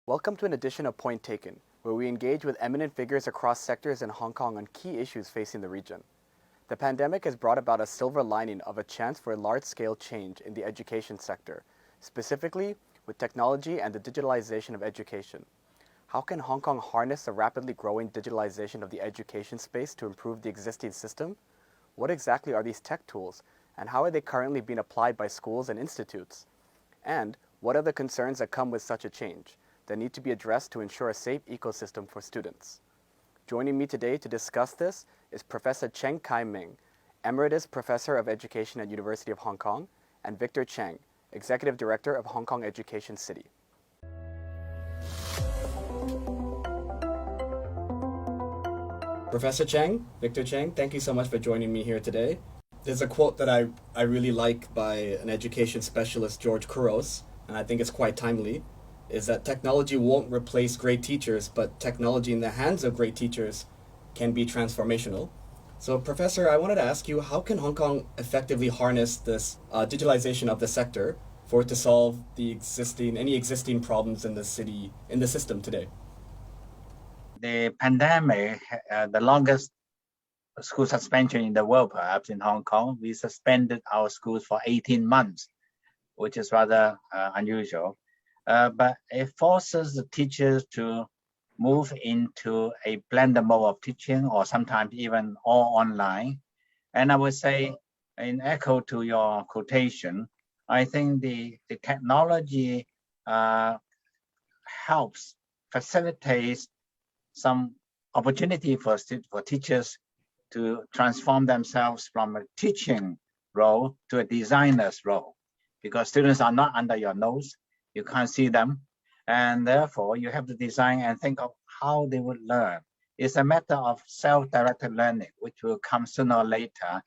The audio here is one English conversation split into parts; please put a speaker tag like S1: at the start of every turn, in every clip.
S1: Welcome to an edition of Point Taken, where we engage with eminent figures across sectors in Hong Kong on key issues facing the region. The pandemic has brought about a silver lining of a chance for a large-scale change in the education sector, specifically with technology and the digitalization of education. How can Hong Kong harness the rapidly growing digitalization of the education space to improve the existing system? What exactly are these tech tools, and how are they currently being applied by schools and institutes? And what are the concerns that come with such a change that need to be addressed to ensure a safe ecosystem for students? Joining me today to discuss this is Professor Cheng Kai-ming, Emeritus Professor of Education at University of Hong Kong, and Victor Cheng, Executive Director of Hong Kong Education City. Professor Cheng, Victor Cheng, thank you so much for joining me here today. There's a quote that I really like by an education specialist, George Couros, and I think it's quite timely, is that technology won't replace great teachers, but technology in the hands of great teachers can be transformational. So, Professor, I wanted to ask you, how can Hong Kong effectively harness this digitalization of the sector for it to solve any existing problems in the system today?
S2: The pandemic, the longest school suspension in the world, perhaps in Hong Kong, we suspended our schools for 18 months, which is rather unusual. But it forces the teachers to move into a blended mode of teaching, or sometimes even all online. And I would say, in echo to your quotation, I think the technology helps, facilitates some opportunity for teachers to transform themselves from a teaching role to a designer's role, because students are not under your nose. You can't see them, and therefore you have to design and think of how they would learn. It's a matter of self-directed learning, which will come sooner or later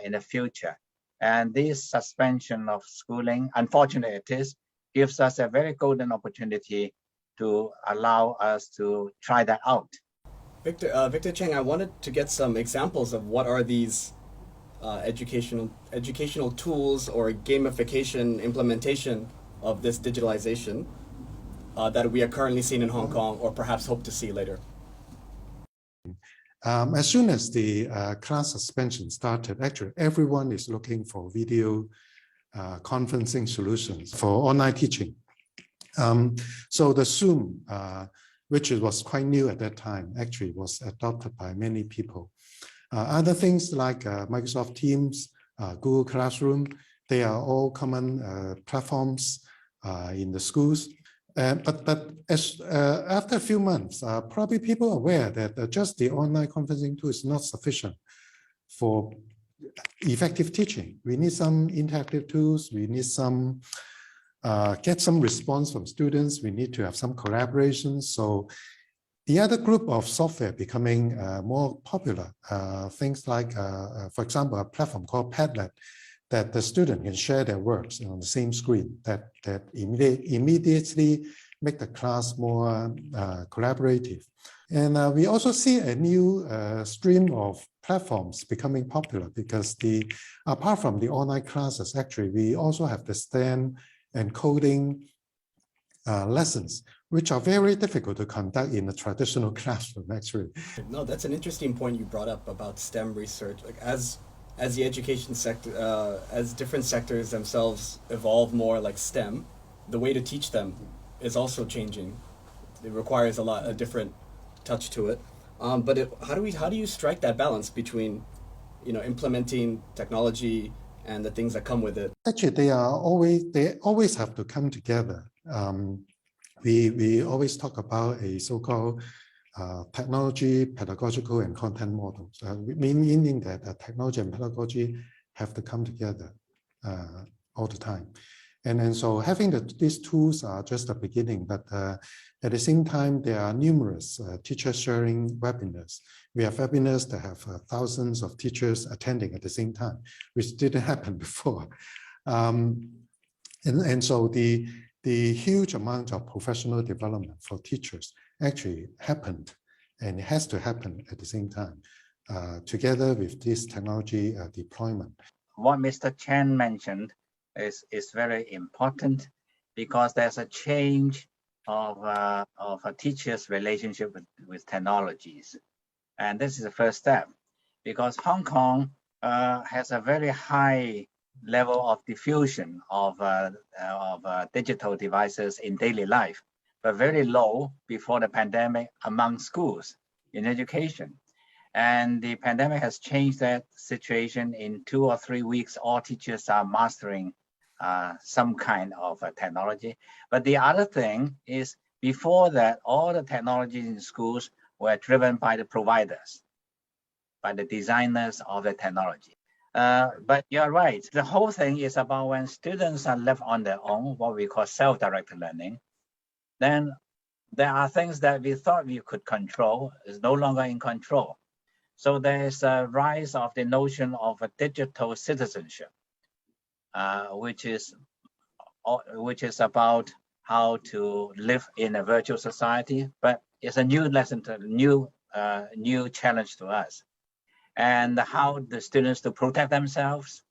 S2: in the future. And this suspension of schooling, unfortunately it is, gives us a very golden opportunity to allow us to try that out.
S1: Victor Cheng, I wanted to get some examples of what are these educational tools or gamification implementation of this digitalization that we are currently seeing in Hong Kong, or perhaps hope to see later.
S3: As soon as the class suspension started, actually everyone is looking for video conferencing solutions for online teaching. So the Zoom, which was quite new at that time, actually was adopted by many people. Other things like Microsoft Teams, Google Classroom, they are all common platforms in the schools. But after a few months, probably people are aware that just the online conferencing tool is not sufficient for effective teaching. We need some interactive tools. We need some get some response from students. We need to have some collaboration. So the other group of software becoming more popular, things like, for example, a platform called Padlet, that the student can share their works on the same screen, that immediately make the class more collaborative. And we also see a new stream of platforms becoming popular, because apart from the online classes, actually, we also have the STEM and coding lessons, which are very difficult to conduct in a traditional classroom, actually.
S1: No, that's an interesting point you brought up about STEM research. Like as the education sector, as different sectors themselves evolve more like STEM, the way to teach them is also changing. It requires a different touch to it. But how do you strike that balance between, implementing technology and the things that come with it?
S3: Actually, they always have to come together. We always talk about a so-called technology, pedagogical, and content models, meaning that technology and pedagogy have to come together all the time. And so having these tools are just the beginning, but at the same time, there are numerous teacher sharing webinars. We have webinars that have thousands of teachers attending at the same time, which didn't happen before. And so the huge amount of professional development for teachers actually happened, and it has to happen at the same time, together with this technology deployment.
S2: What Mr. Chen mentioned is very important, because there's a change of a teacher's relationship with technologies. And this is the first step, because Hong Kong has a very high level of diffusion of digital devices in daily life, but very low before the pandemic among schools in education. And the pandemic has changed that situation. In 2 or 3 weeks, all teachers are mastering some kind of technology. But the other thing is, before that, all the technologies in schools were driven by the providers, by the designers of the technology. But you're right. The whole thing is about when students are left on their own, what we call self-directed learning, then there are things that we thought we could control is no longer in control. So there is a rise of the notion of a digital citizenship, which is about how to live in a virtual society, but it's a new lesson, new challenge to us, and how the students to protect themselves,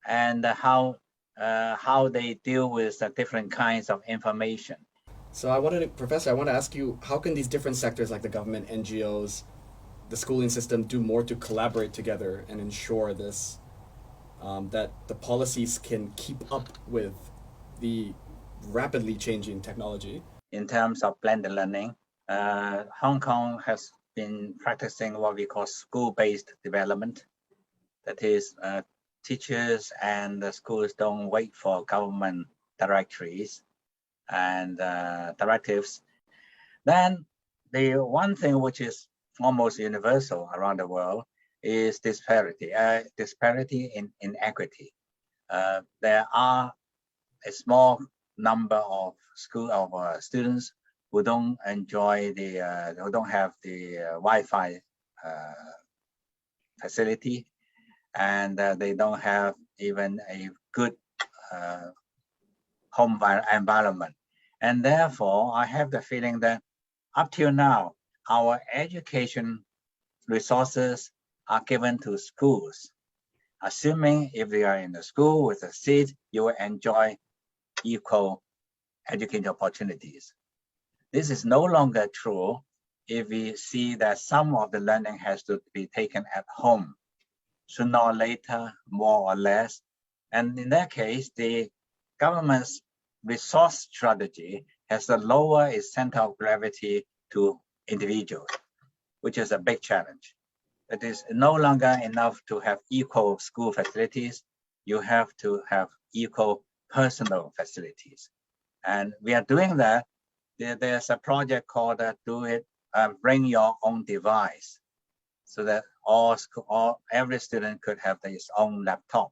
S2: and how they deal with the different kinds of information.
S1: So Professor, I want to ask you, how can these different sectors like the government, NGOs, the schooling system do more to collaborate together and ensure this, that the policies can keep up with the rapidly changing technology?
S2: In terms of blended learning, Hong Kong has been practicing what we call school-based development. That is, teachers and the schools don't wait for government directories and directives. Then the one thing which is almost universal around the world is disparity in equity. There are a small number of students who don't enjoy who don't have the Wi-Fi facility, and they don't have even a good home environment. And therefore, I have the feeling that up till now, our education resources are given to schools, assuming if you are in the school with a seat, you will enjoy equal education opportunities. This is no longer true if we see that some of the learning has to be taken at home, sooner or later, more or less. And in that case, the government's resource strategy has to lower its center of gravity to individuals, which is a big challenge. It is no longer enough to have equal school facilities. You have to have equal personal facilities. And we are doing that. There's a project called Bring Your Own Device, so that every student could have his own laptop.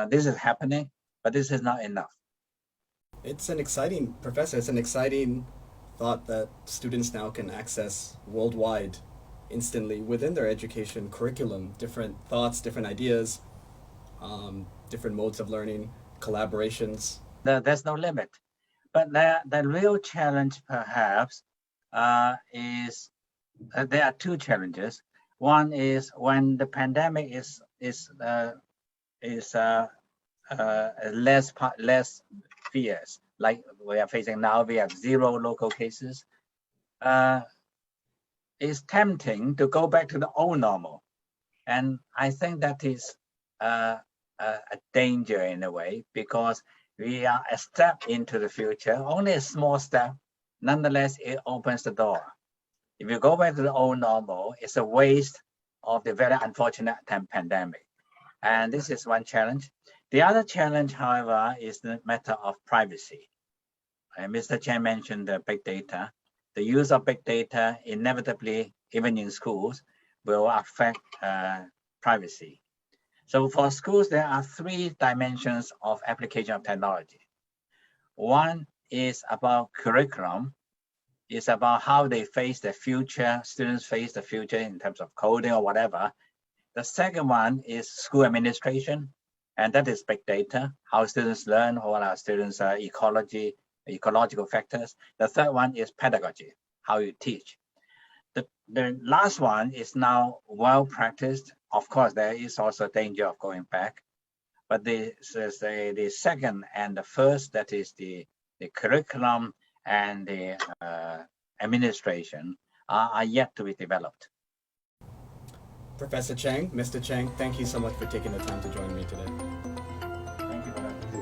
S2: This is happening, but this is not enough.
S1: It's an exciting, Professor, it's an exciting thought that students now can access worldwide instantly within their education curriculum, different thoughts, different ideas, different modes of learning, collaborations.
S2: There's no limit. But the real challenge perhaps is there are two challenges. One is when the pandemic is less fierce, like we are facing now. We have 0 local cases. It's tempting to go back to the old normal, and I think that is a danger in a way, because we are a step into the future, only a small step. Nonetheless, it opens the door. If you go back to the old normal, it's a waste of the very unfortunate pandemic. And this is one challenge. The other challenge, however, is the matter of privacy. Mr. Cheng mentioned the big data. The use of big data inevitably, even in schools, will affect privacy. So for schools, there are 3 dimensions of application of technology. One is about curriculum. It's about how they face the future, students face the future in terms of coding or whatever. The second one is school administration, and that is big data, how students learn, what are students' ecological factors. The third one is pedagogy, how you teach. The last one is now well practiced. Of course, there is also danger of going back, but the second and the first, that is the curriculum and the administration are yet to be developed.
S1: Professor Cheng, Mr. Cheng, thank you so much for taking the time to join me today.
S2: Thank you for having me.